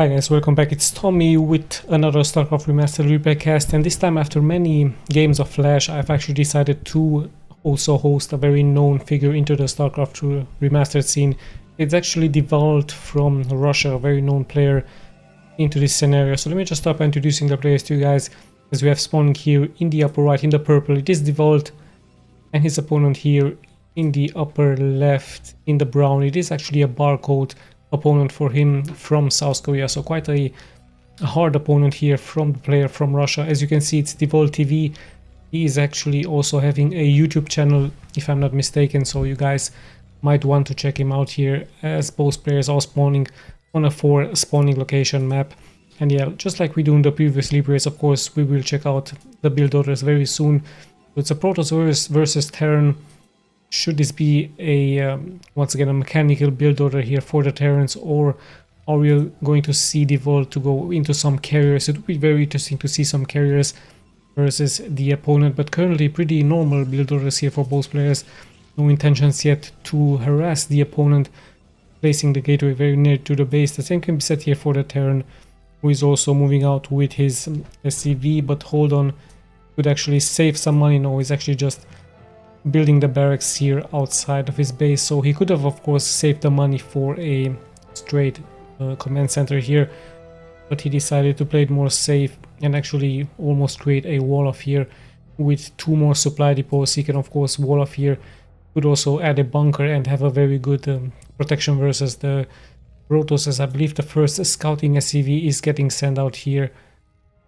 Hi guys, welcome back. It's Tommy with another Starcraft Remastered replay cast, and this time after many games of Flash, I've actually decided to also host a very known figure into the Starcraft Remastered scene. It's actually DEWALT from Russia, a very known player into this scenario. So let me just start by introducing the players to you guys, as we have spawning here in the upper right, in the purple. It is DEWALT, and his opponent here in the upper left, in the brown. It is actually a barcode opponent for him from South Korea, so quite a hard opponent here from the player from Russia. As you can see, it's DEWALT TV. He is actually also having a YouTube channel, if I'm not mistaken, so you guys might want to check him out here, as both players are spawning on a 4 spawning location map. And yeah, just like we do in the previous replays, of course, we will check out the build orders very soon. So it's a Protoss versus Terran. Should this be a once again a mechanical build order here for the Terrans, or are we going to see DEWALT to go into some carriers? It would be very interesting to see some carriers versus the opponent, but currently pretty normal build orders here for both players. No intentions yet to harass the opponent, placing the gateway very near to the base. The same can be said here for the Terran, who is also moving out with his SCV, but hold on, could actually save some money. No, he's actually just building the barracks here outside of his base, so he could have of course saved the money for a straight command center here, but he decided to play it more safe and actually almost create a wall off here with 2 more supply depots. He can of course wall off here, could also add a bunker and have a very good protection versus the Protoss, as I believe the first scouting SCV is getting sent out here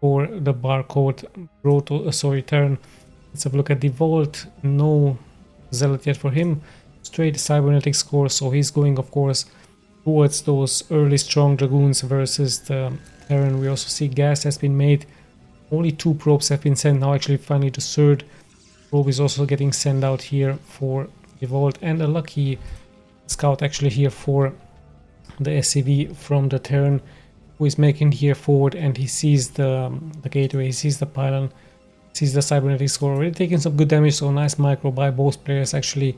for the barcode Terran. Let's have a look at DEWALT. No Zealot yet for him. Straight cybernetic score, so he's going of course towards those early strong dragoons versus the Terran. We also see gas has been made. Only 2 probes have been sent now. Actually, finally the 3rd probe is also getting sent out here for DEWALT, and a lucky scout actually here for the SCV from the Terran, who is making here forward, and he sees the gateway, he sees the pylon, sees the cybernetic score, already taking some good damage, so nice micro by both players actually.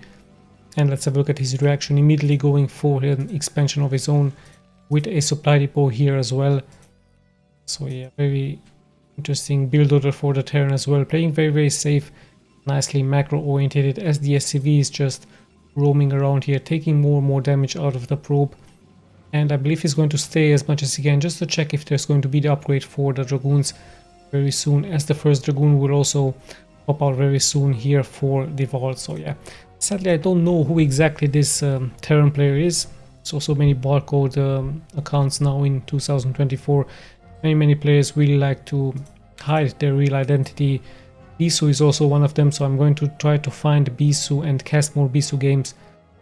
And let's have a look at his reaction, immediately going for an expansion of his own with a supply depot here as well. So yeah, very interesting build order for the Terran as well, playing very safe, nicely macro oriented, as the SCV is just roaming around here, taking more and more damage out of the probe. And I believe he's going to stay as much as he can, just to check if there's going to be the upgrade for the dragoons very soon, as the first dragoon will also pop out very soon here for DEWALT. So yeah, sadly I don't know who exactly this Terran player is. So many barcode accounts now in 2024. Many players really like to hide their real identity. Bisu is also one of them, so I'm going to try to find Bisu and cast more Bisu games,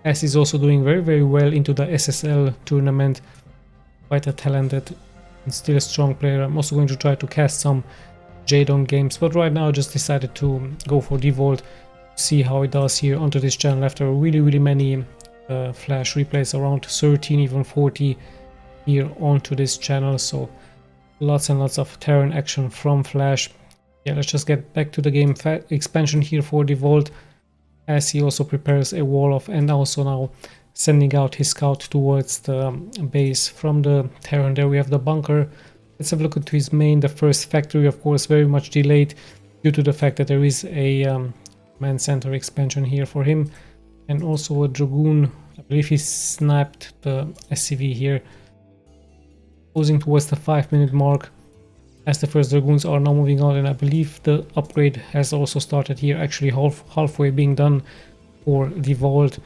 as he's also doing very well into the SSL tournament. Quite a talented and still a strong player. I'm also going to try to cast some Jadon games, but right now I just decided to go for DEWALT, see how it does here onto this channel after really many Flash replays, around 13, even 40 here onto this channel. So lots and lots of Terran action from Flash. Yeah, let's just get back to the game. Expansion here for DEWALT, as he also prepares a wall off, and also now sending out his scout towards the base from the Terran. There we have the bunker. Let's have a look at his main. The first factory, of course, very much delayed due to the fact that there is a command center expansion here for him, and also a dragoon. I believe he sniped the SCV here, closing towards the 5-minute mark, as the first dragoons are now moving out, and I believe the upgrade has also started here, actually halfway being done for DEWALT,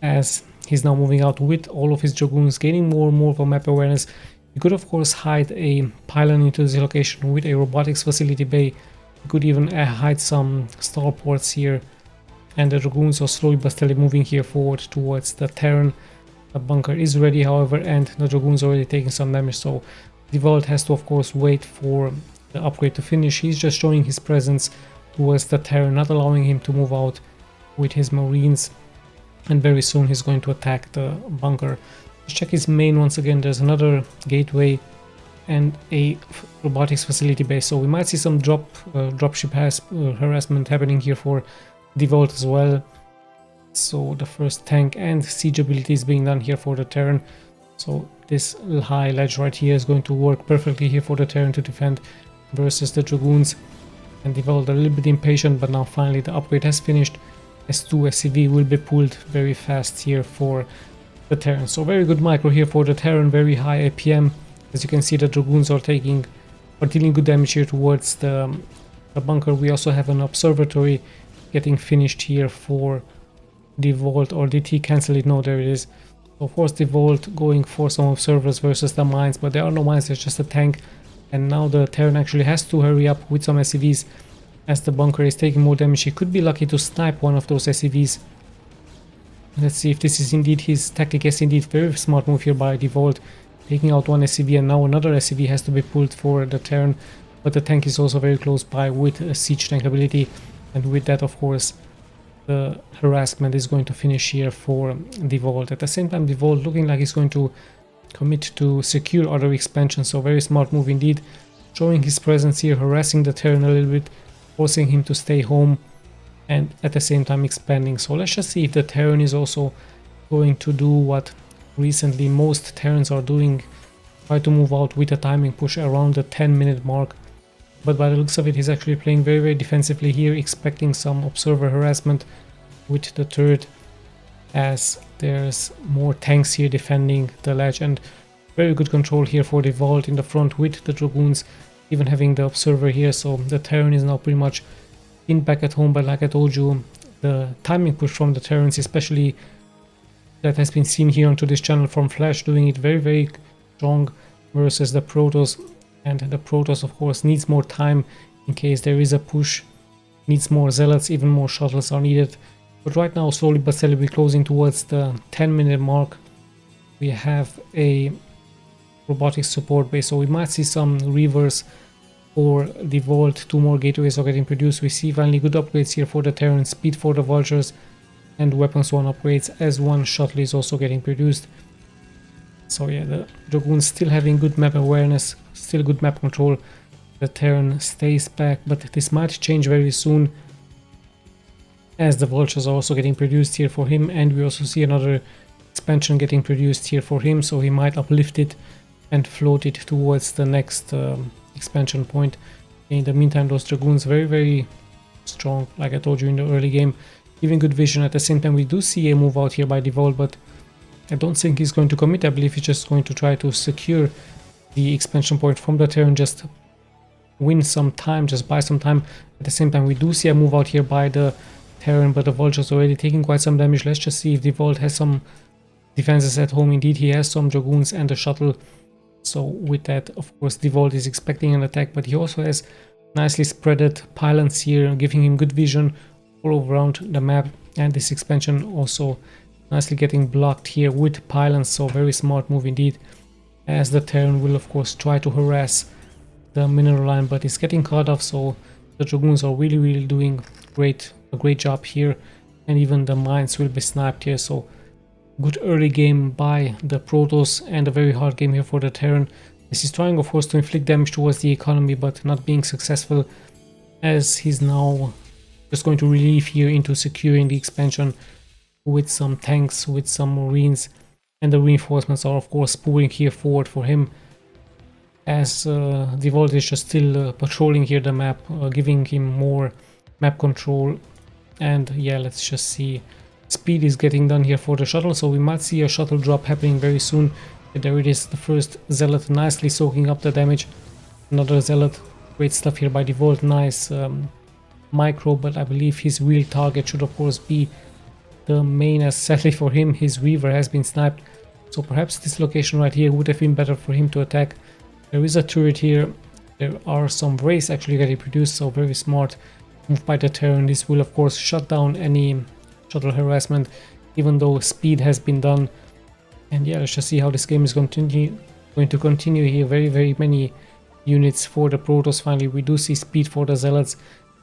as he's now moving out with all of his dragoons, gaining more and more of a map awareness. You could of course hide a pylon into this location with a robotics facility bay. You could even hide some starports here, and the dragoons are slowly but steadily moving here forward towards the Terran. The bunker is ready, however, and the dragoons are already taking some damage, so DEWALT has to of course wait for the upgrade to finish. He's just showing his presence towards the Terran, not allowing him to move out with his marines, and very soon he's going to attack the bunker. Let's check his main once again. There's another gateway and a robotics facility base, so we might see some dropship harassment happening here for DEWALT as well. So the first tank and siege ability is being done here for the Terran. So this high ledge right here is going to work perfectly here for the Terran to defend versus the Dragoons. And DEWALT a little bit impatient, but now finally the upgrade has finished. S2 SCV will be pulled very fast here for the Terran. So very good micro here for the Terran, very high APM. As you can see, the Dragoons are dealing good damage here towards the bunker. We also have an observatory getting finished here for DEWALT, or did he cancel it? No, there it is. So of course DEWALT going for some observers versus the mines, but there are no mines, there's just a tank. And now the Terran actually has to hurry up with some SCVs as the bunker is taking more damage. He could be lucky to snipe one of those SCVs. Let's see if this is indeed his tactic. Yes, indeed, very smart move here by DEWALT, taking out one SCV, and now another SCV has to be pulled for the Terran. But the tank is also very close by with a siege tank ability, and with that, of course, the harassment is going to finish here for DEWALT. At the same time, DEWALT looking like he's going to commit to secure other expansion, so very smart move indeed, showing his presence here, harassing the Terran a little bit, forcing him to stay home, and at the same time expanding. So let's just see if the Terran is also going to do what recently most Terrans are doing, try to move out with a timing push around the 10-minute mark. But by the looks of it, he's actually playing very defensively here, expecting some observer harassment with the turret, as there's more tanks here defending the ledge, and very good control here for DEWALT in the front with the Dragoons, even having the observer here. So the Terran is now pretty much in back at home, but like I told you, the timing push from the Terrans, especially that has been seen here onto this channel from Flash, doing it very strong versus the Protoss. And the Protoss, of course, needs more time in case there is a push, needs more zealots, even more shuttles are needed. But right now, slowly but steadily, we're closing towards the 10-minute mark. We have a robotics support base, so we might see some reverse for DEWALT. 2 more gateways are getting produced. We see finally good upgrades here for the Terran, speed for the vultures, and weapons 1 upgrades, as 1 shuttle is also getting produced. So yeah, the Dragoons still having good map awareness, still good map control. The Terran stays back, but this might change very soon, as the vultures are also getting produced here for him, and we also see another expansion getting produced here for him, so he might uplift it and float it towards the next expansion point. In the meantime, those Dragoons very strong, like I told you in the early game, giving good vision. At the same time, we do see a move out here by DEWALT, but I don't think he's going to commit. I believe he's just going to try to secure the expansion point from the Terran, just win some time, just buy some time. At the same time, we do see a move out here by the Terran, but the vultures already taking quite some damage. Let's just see if DEWALT has some defenses at home. Indeed, he has some Dragoons and a shuttle. So with that, of course, DEWALT is expecting an attack, but he also has nicely spreaded pylons here, giving him good vision all around the map. And this expansion also nicely getting blocked here with pylons, so very smart move indeed, as the Terran will of course try to harass the mineral line, but it's getting cut off. So the Dragoons are really doing a great job here, and even the mines will be sniped here. So good early game by the Protoss, and a very hard game here for the Terran. This is trying of course to inflict damage towards the economy, but not being successful, as he's now just going to relieve here into securing the expansion with some tanks, with some marines, and the reinforcements are of course pouring here forward for him, as DEWALT is just still patrolling here the map, giving him more map control. And yeah, let's just see, speed is getting done here for the shuttle, so we might see a shuttle drop happening very soon. There it is, the first zealot nicely soaking up the damage, another zealot. Great stuff here by DEWALT, nice micro, but I believe his real target should of course be the main, as sadly for him his Weaver has been sniped. So perhaps this location right here would have been better for him to attack. There is a turret here, there are some rays actually getting produced, so very smart move by the Terran. This will of course shut down any shuttle harassment, even though speed has been done. And yeah, let's just see how this game is going to continue here. Very many units for the Protoss. Finally, we do see speed for the zealots,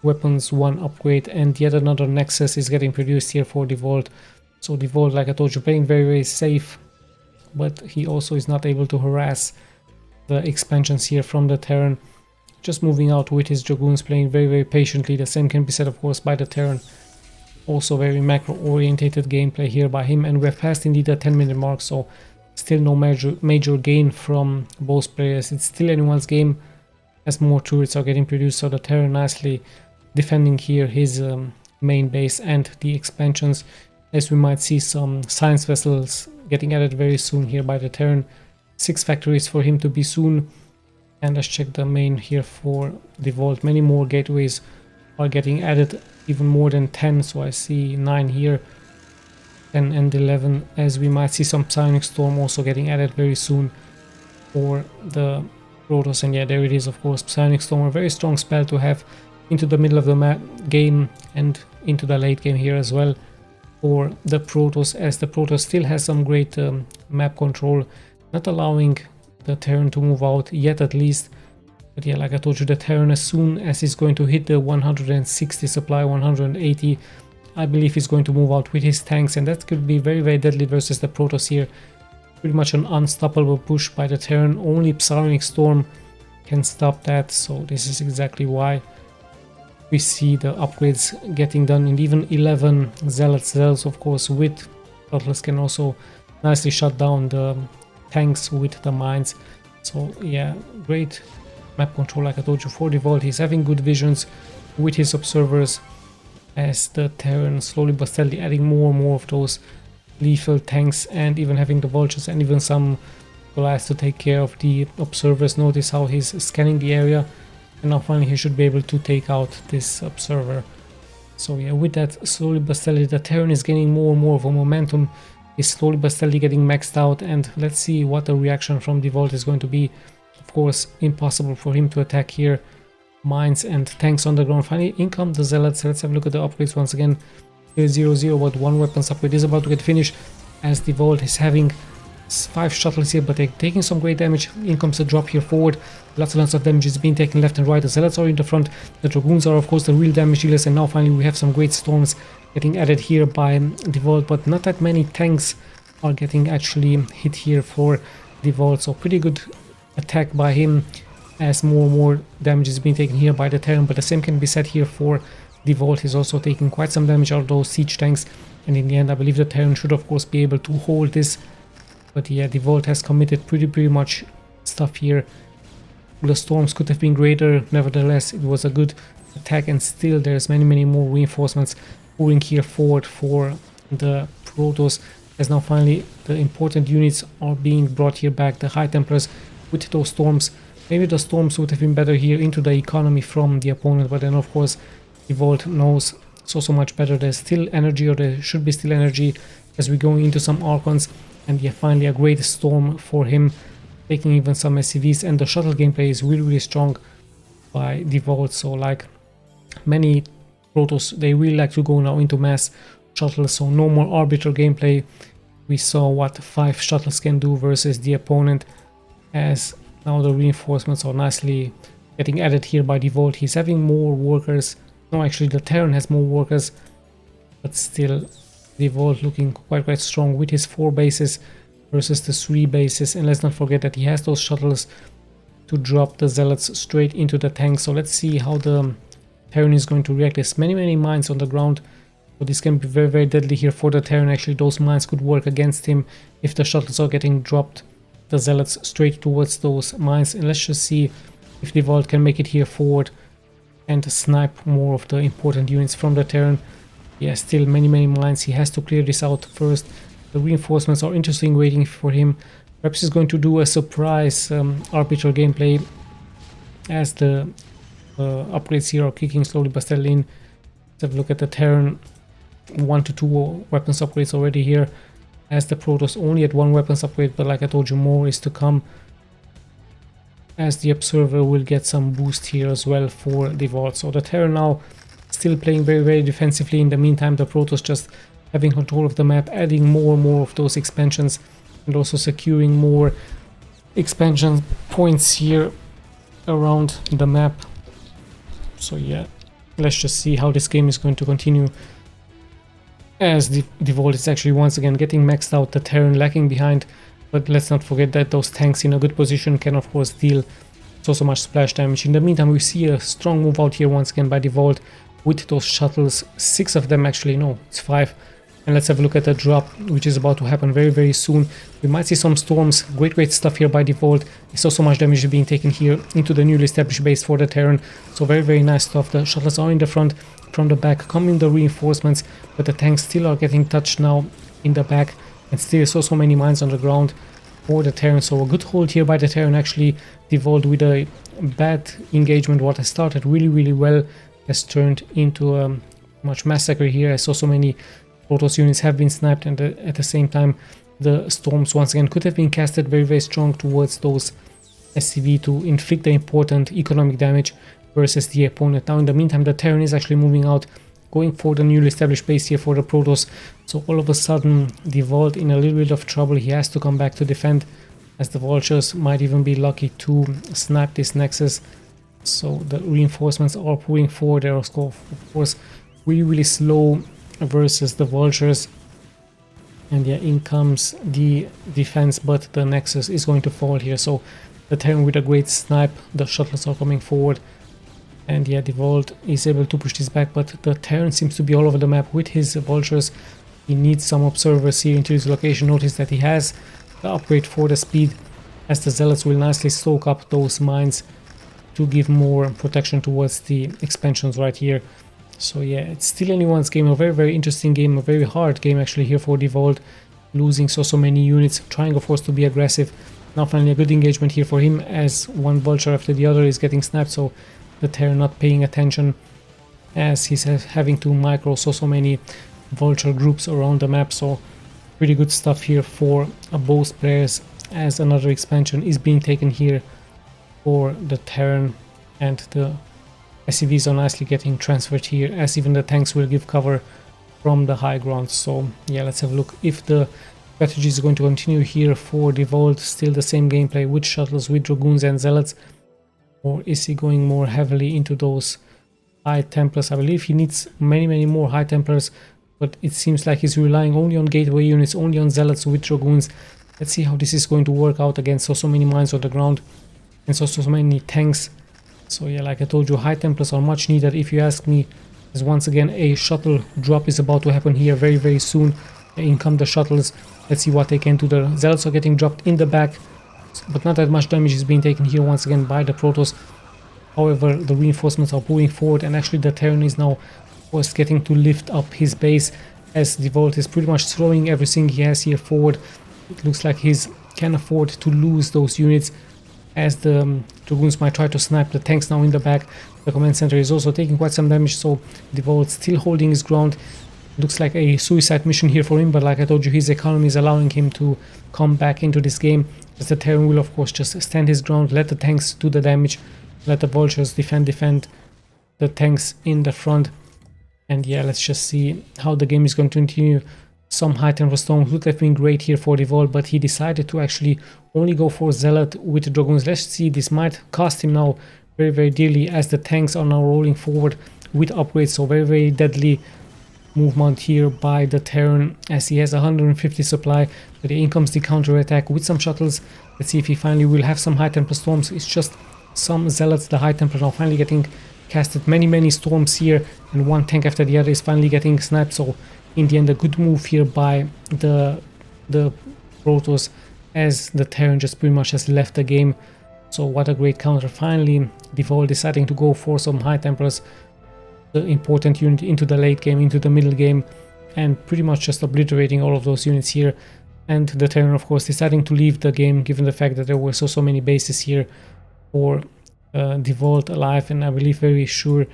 weapons 1 upgrade, and yet another Nexus is getting produced here for DEWALT. So DEWALT, like I told you, playing very safe, but he also is not able to harass the expansions here from the Terran. Just moving out with his Dragoons, playing very patiently. The same can be said of course by the Terran. Also very macro orientated gameplay here by him, and we've passed indeed the 10-minute mark, so still no major gain from both players. It's still anyone's game as more turrets are getting produced. So the Terran nicely defending here his main base and the expansions, as we might see some science vessels getting added very soon here by the Terran. 6 factories for him to be soon. And let's check the main here for DEWALT. Many more gateways are getting added, even more than 10. So I see 9 here, 10 and 11, as we might see some Psionic Storm also getting added very soon for the Protoss. And yeah, there it is, of course, Psionic Storm, a very strong spell to have into the middle of the game and into the late game here as well for the Protoss, as the Protoss still has some great map control, not allowing the Terran to move out yet at least. But yeah, like I told you, the Terran, as soon as he's going to hit the 160 supply, 180, I believe he's going to move out with his tanks, and that could be very, very deadly versus the Protoss here. Pretty much an unstoppable push by the Terran. Only Psionic Storm can stop that, so this is exactly why we see the upgrades getting done. And even 11 Zealots, of course, with Protoss can also nicely shut down the tanks with the mines. So yeah, great map control, like I told you, for DEWALT. He's having good visions with his observers, as the Terran slowly but steadily adding more and more of those lethal tanks, and even having the vultures and even some Goliaths to take care of the observers. Notice how he's scanning the area, and now finally he should be able to take out this observer. So yeah, with that, slowly but steadily the Terran is gaining more and more of a momentum. Is slowly but steadily getting maxed out, and let's see what the reaction from DEWALT is going to be. Of course, impossible for him to attack here. Mines and tanks on the ground. Finally, in come the Zealots. Let's have a look at the upgrades once again. Here 0-0, but 1 weapons upgrade is about to get finished, as DEWALT is having 5 shuttles here, but they're taking some great damage. In comes the drop here forward. Lots and lots of damage is being taken left and right. The Zealots are in the front. The Dragoons are, of course, the real damage dealers, and now finally we have some great storms getting added here by DEWALT, but not that many tanks are getting actually hit here for DEWALT. So pretty good attack by him, as more and more damage is being taken here by the Terran. But the same can be said here for DEWALT. He's also taking quite some damage out of those siege tanks, and in the end I believe the Terran should of course be able to hold this. But yeah, DEWALT has committed pretty much stuff here. The storms could have been greater, nevertheless it was a good attack, and still there's many more reinforcements pouring here forward for the Protoss, as now finally the important units are being brought here back, the High Templars with those storms. Maybe the storms would have been better here into the economy from the opponent, but then of course DEWALT knows so much better. There's still energy, or there should be still energy, as we're going into some Archons, and yeah, finally a great storm for him, taking even some SCVs, and the shuttle gameplay is really strong by DEWALT. So like many Protoss, they really like to go now into mass shuttles, so no more arbiter gameplay. We saw what 5 shuttles can do versus the opponent, as now the reinforcements are nicely getting added here by DEWALT. He's having more workers. No, actually the Terran has more workers, but still DEWALT looking quite strong with his 4 bases versus the 3 bases. And let's not forget that he has those shuttles to drop the Zealots straight into the tank. So let's see how the Terran is going to react. There's many mines on the ground, so this can be very deadly here for the Terran. Actually, those mines could work against him if the shuttles are getting dropped, the Zealots straight towards those mines. And let's just see if DEWALT can make it here forward and snipe more of the important units from the Terran. Yeah, still many mines. He has to clear this out first. The reinforcements are interesting waiting for him. Perhaps he's going to do a surprise arbiter gameplay, as the upgrades here are kicking slowly but steadily in. Let's have a look at the Terran. 1 to 2 weapons upgrades already here, as the Protoss only at 1 weapons upgrade, but like I told you, more is to come, as the observer will get some boost here as well for DEWALT. So the Terran now still playing very defensively. In the meantime, the Protoss just having control of the map, adding more and more of those expansions, and also securing more expansion points here around the map. So yeah, let's just see how this game is going to continue, as DEWALT is actually once again getting maxed out, the Terran lacking behind. But let's not forget that those tanks in a good position can of course deal so much splash damage. In the meantime, we see a strong move out here once again by DEWALT with those shuttles. 6 of them, actually, no, it's 5, And let's have a look at the drop, which is about to happen very soon. We might see some storms. Great stuff here by default. There's so much damage being taken here into the newly established base for the Terran. So very nice stuff. The shuttles are in the front. From the back coming the reinforcements, but the tanks still are getting touched now in the back, and still so many mines on the ground for the Terran. So a good hold here by the Terran. Actually DEWALT, with a bad engagement what has started really well, has turned into a much massacre here. I saw so many Protoss units have been sniped, and at the same time the storms once again could have been casted very strong towards those SCV to inflict the important economic damage versus the opponent. Now in the meantime the Terran is actually moving out, going for the newly established base here for the Protoss. So all of a sudden DEWALT in a little bit of trouble. He has to come back to defend, as the vultures might even be lucky to snipe this nexus. So the reinforcements are pulling forward. They're of course really slow versus the vultures, and yeah, in comes the defense, but the nexus is going to fall here. So the Terran with a great snipe, the shuttles are coming forward, and yeah, DEWALT is able to push this back, but the Terran seems to be all over the map with his vultures. He needs some observers here into his location. Notice that he has the upgrade for the speed, as the zealots will nicely soak up those mines to give more protection towards the expansions right here. So yeah, it's still anyone's game. A very interesting game, a very hard game actually here for DEWALT, losing so many units, trying of course to be aggressive. Now finally a good engagement here for him, as one vulture after the other is getting snapped. So the Terran not paying attention, as he's having to micro so many vulture groups around the map. So pretty good stuff here for both players, as another expansion is being taken here for the Terran, and the SCVs are nicely getting transferred here, as even the tanks will give cover from the high ground. So yeah, let's have a look if the strategy is going to continue here for DEWALT. Still the same gameplay with shuttles, with dragoons and zealots, or is he going more heavily into those high templars? I believe he needs many more high templars, but it seems like he's relying only on gateway units, only on zealots with dragoons. Let's see how this is going to work out against so many mines on the ground and so many tanks. So yeah, like I told you, high templars are much needed if you ask me, as once again a shuttle drop is about to happen here very soon. In come the shuttles. Let's see what they can do. The zealots are getting dropped in the back, but not that much damage is being taken here once again by the Protoss. However, the reinforcements are moving forward, and actually the Terran is now of course getting to lift up his base, as DEWALT is pretty much throwing everything he has here forward. It looks like he can afford to lose those units, as the dragoons might try to snipe the tanks now in the back. The command center is also taking quite some damage, so DEWALT still holding his ground. Looks like a suicide mission here for him, but like I told you, his economy is allowing him to come back into this game, as the Terran will of course just stand his ground, let the tanks do the damage, let the vultures defend the tanks in the front. And yeah, let's just see how the game is going to continue. Some high tempo storms would have been great here for DEWALT, but he decided to actually only go for zealot with dragoons. Let's see, this might cost him now very dearly, as the tanks are now rolling forward with upgrades. So very deadly movement here by the Terran, as he has 150 supply, but in comes the counter attack with some shuttles. Let's see if he finally will have some high tempo storms. It's just some zealots. The high tempo are finally getting casted. Many storms here, and one tank after the other is finally getting sniped. So in the end, a good move here by the Protoss, as the Terran just pretty much has left the game. So what a great counter. Finally DEWALT deciding to go for some high templars, the important unit, into the late game, into the middle game, and pretty much just obliterating all of those units here. And the Terran of course deciding to leave the game, given the fact that there were so many bases here for DEWALT alive. And I believe very sure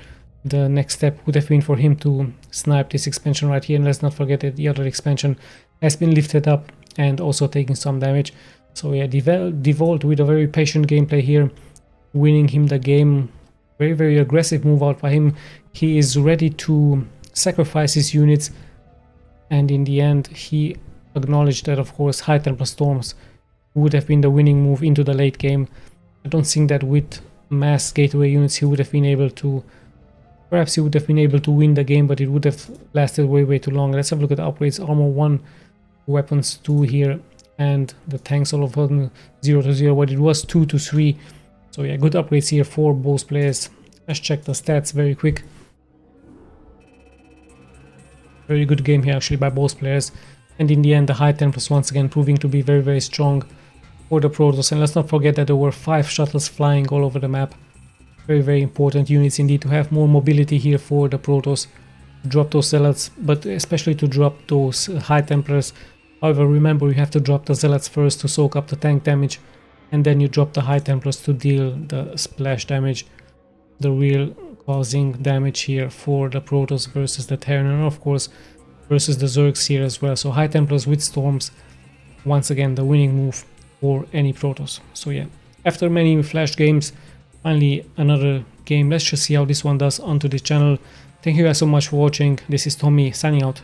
the next step would have been for him to snipe this expansion right here. And let's not forget that the other expansion has been lifted up and also taking some damage. So yeah, DEWALT with a very patient gameplay here, winning him the game. Very aggressive move out by him. He is ready to sacrifice his units, and in the end he acknowledged that of course high tempo storms would have been the winning move into the late game. I don't think that with mass gateway units he would have been able to, perhaps he would have been able to win the game, but it would have lasted way too long. Let's have a look at the upgrades. Armor 1, weapons 2 here, and the tanks all of a sudden 0 to 0, but it was 2 to 3. So yeah, good upgrades here for both players. Let's check the stats very quick. Very good game here actually by both players. And in the end, the High Templars once again proving to be very, very strong for the Protoss. And let's not forget that there were 5 shuttles flying all over the map. Very, very important units indeed to have more mobility here for the Protoss. Drop those Zealots, but especially to drop those High Templars. However, remember, you have to drop the Zealots first to soak up the tank damage, and then you drop the High Templars to deal the splash damage, the real causing damage here for the Protoss versus the Terran, and of course versus the Zergs here as well. So High Templars with Storms, once again the winning move for any Protoss. So yeah, after many flash games, finally another game. Let's just see how this one does onto this channel. Thank you guys so much for watching. This is Tommy signing out.